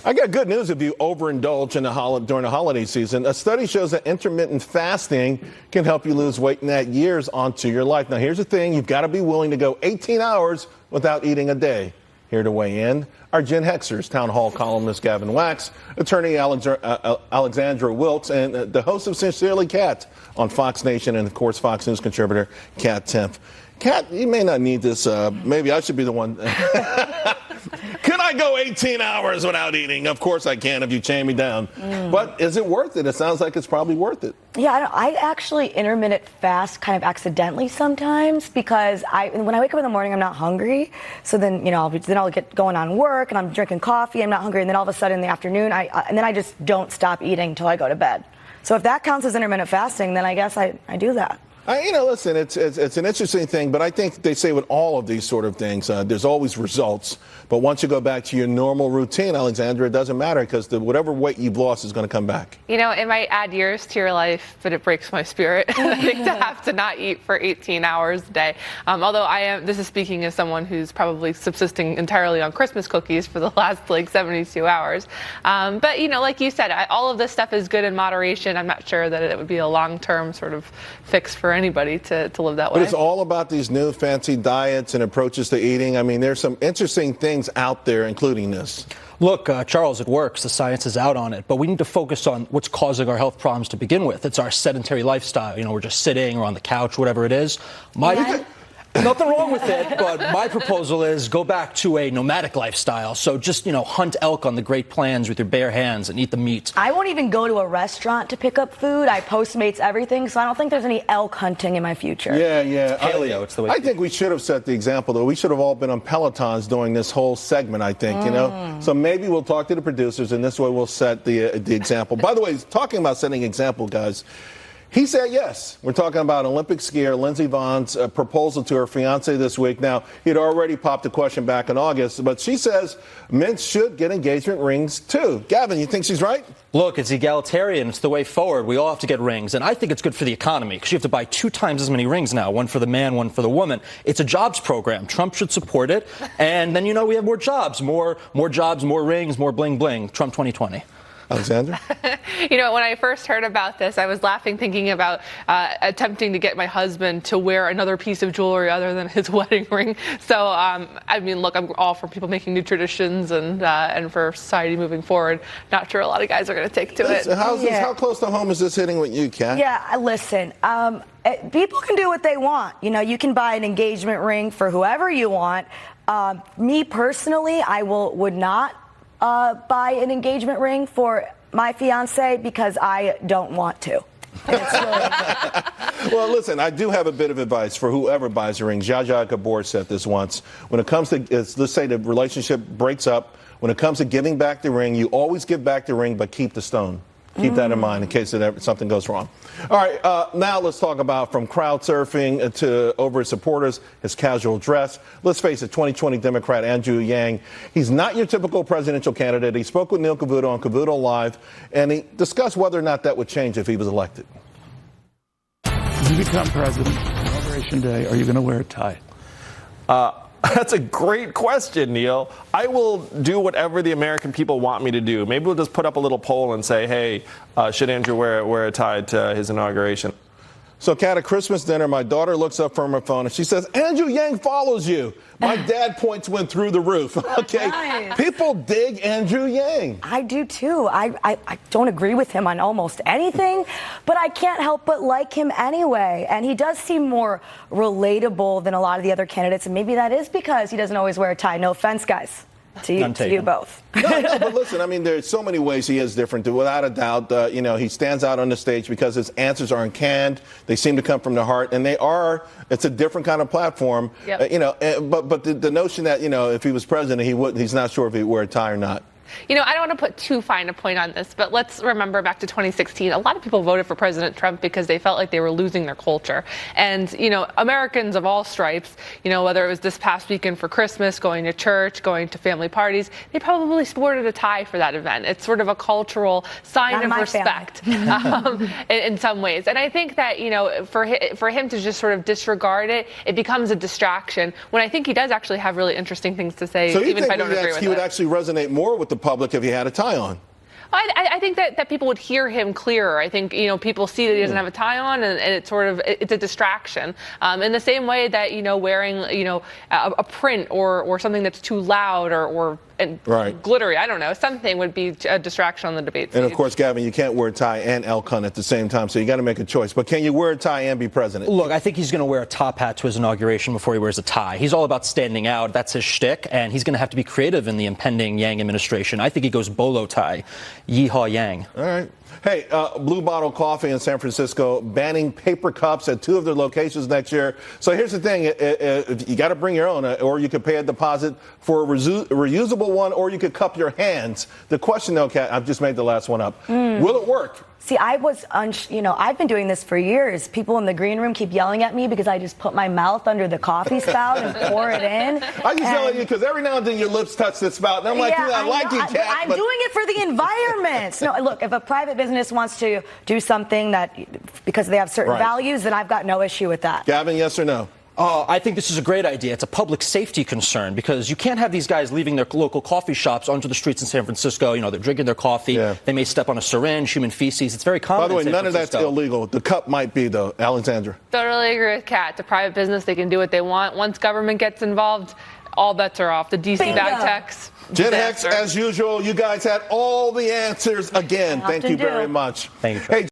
I got good news if you overindulge during the holiday season. A study shows that intermittent fasting can help you lose weight and add years onto your life. Now, here's the thing. You've got to be willing to go 18 hours without eating a day. Here to weigh in are Gen Hexers, Town Hall columnist Gavin Wax, attorney Alexandra Wilkes, and the host of Sincerely Kat on Fox Nation and, of course, Fox News contributor Kat Timp. Kat, you may not need this. Maybe I should be the one. Can I go 18 hours without eating? Of course I can if you chain me down. But is it worth it? It sounds like it's probably worth it. Yeah, I actually intermittent fast kind of accidentally sometimes because when I wake up in the morning, I'm not hungry. So then, I'll get going on work and I'm drinking coffee. I'm not hungry. And then all of a sudden in the afternoon, and then I just don't stop eating until I go to bed. So if that counts as intermittent fasting, then I guess I do that. Listen, it's an interesting thing, but I think they say with all of these sort of things, there's always results. But once you go back to your normal routine, Alexandra, it doesn't matter because whatever weight you've lost is going to come back. It might add years to your life, but it breaks my spirit. I think to have to not eat for 18 hours a day. Although this is speaking as someone who's probably subsisting entirely on Christmas cookies for the last 72 hours. But, like you said, all of this stuff is good in moderation. I'm not sure that it would be a long-term sort of fix for anybody to live that way. But it's all about these new fancy diets and approaches to eating. I mean, there's some interesting things out there, including this. Look, Charles, it works. The science is out on it. But we need to focus on what's causing our health problems to begin with. It's our sedentary lifestyle. We're just sitting or on the couch, whatever it is. Nothing wrong with it, but my proposal is go back to a nomadic lifestyle. So just, hunt elk on the Great Plains with your bare hands and eat the meat. I won't even go to a restaurant to pick up food. I Postmates everything, so I don't think there's any elk hunting in my future. Yeah. Paleo, it's the way. I think we should have set the example, though. We should have all been on Pelotons during this whole segment, I think, So maybe we'll talk to the producers, and this way we'll set the example. By the way, talking about setting example, guys, he said yes. We're talking about Olympic skier Lindsey Vonn's proposal to her fiancé this week. Now, he'd already popped the question back in August, but she says men should get engagement rings, too. Gavin, you think she's right? Look, it's egalitarian. It's the way forward. We all have to get rings. And I think it's good for the economy because you have to buy 2 times as many rings now, one for the man, one for the woman. It's a jobs program. Trump should support it. And then, we have more jobs, more jobs, more rings, more bling bling. Trump 2020. Alexandra? When I first heard about this, I was laughing thinking about attempting to get my husband to wear another piece of jewelry other than his wedding ring. So, look, I'm all for people making new traditions and for society moving forward. Not sure a lot of guys are going to take to it. How close to home is this hitting with you, Kat? Yeah, listen. People can do what they want. You can buy an engagement ring for whoever you want. Me personally, I would not buy an engagement ring for my fiance because I don't want to. Well, listen, I do have a bit of advice for whoever buys a ring. Zsa Zsa Gabor said this once. When it comes to, let's say the relationship breaks up, when it comes to giving back the ring, you always give back the ring, but keep the stone. Keep that in mind in case something goes wrong. All right, now let's talk about from crowd surfing to over his supporters, his casual dress. Let's face it, 2020 Democrat Andrew Yang, he's not your typical presidential candidate. He spoke with Neil Cavuto on Cavuto Live, and he discussed whether or not that would change if he was elected. If you become president, Inauguration Day, are you going to wear a tie? That's a great question, Neil. I will do whatever the American people want me to do. Maybe we'll just put up a little poll and say, hey, should Andrew wear a tie to his inauguration? So, Kat, at Christmas dinner, my daughter looks up from her phone and she says, Andrew Yang follows you. My dad points went through the roof. Okay. Nice. People dig Andrew Yang. I do, too. I don't agree with him on almost anything, but I can't help but like him anyway. And he does seem more relatable than a lot of the other candidates. And maybe that is because he doesn't always wear a tie. No offense, guys. To you both. No, but listen, there's so many ways he is different. Without a doubt, he stands out on the stage because his answers aren't canned. They seem to come from the heart, and it's a different kind of platform. Yep. But the notion that, if he was president, he's not sure if he'd wear a tie or not. I don't want to put too fine a point on this, but let's remember back to 2016. A lot of people voted for President Trump because they felt like they were losing their culture. And, Americans of all stripes, whether it was this past weekend for Christmas, going to church, going to family parties, they probably sported a tie for that event. It's sort of a cultural sign of respect in some ways. And I think that, for him to just sort of disregard it, it becomes a distraction when I think he does actually have really interesting things to say, so even if I don't agree with it. He would actually resonate more with the public if he had a tie on. I think that people would hear him clearer. I think, people see that he doesn't have a tie on, and it's a distraction. In the same way that, wearing, a print or something that's too loud or glittery, I don't know, something would be a distraction on the debate stage. And of course, Gavin, you can't wear a tie and elk hunt at the same time, so you got to make a choice. But can you wear a tie and be president? Look, I think he's going to wear a top hat to his inauguration before he wears a tie. He's all about standing out. That's his shtick, and he's going to have to be creative in the impending Yang administration. I think he goes bolo tie. Yeehaw Yang. All right. Hey, Blue Bottle Coffee in San Francisco banning paper cups at 2 of their locations next year. So here's the thing. You got to bring your own, or you could pay a deposit for a reusable one, or you could cup your hands. The question, though, Kat, I've just made the last one up. Will it work? See, I've been doing this for years. People in the green room keep yelling at me because I just put my mouth under the coffee spout and pour it in. I just yell at you because every now and then your lips touch the spout, and I'm like, I like you, Kat. I'm doing it for the environment. No, look, if a private business wants to do something that because they have certain values, then I've got no issue with that. Gavin, yes or no? I think this is a great idea. It's a public safety concern because you can't have these guys leaving their local coffee shops onto the streets in San Francisco. They're drinking their coffee. Yeah. They may step on a syringe, human feces. It's very common. By the way, in San none of Francisco. that's illegal. The cup might be, though. Alexandra. Totally agree with Kat. It's a private business. They can do what they want. Once government gets involved, all bets are off. The DC bag tax. Jen Hex, as usual, you guys had all the answers again. Thank you very much. Thank you. Hey,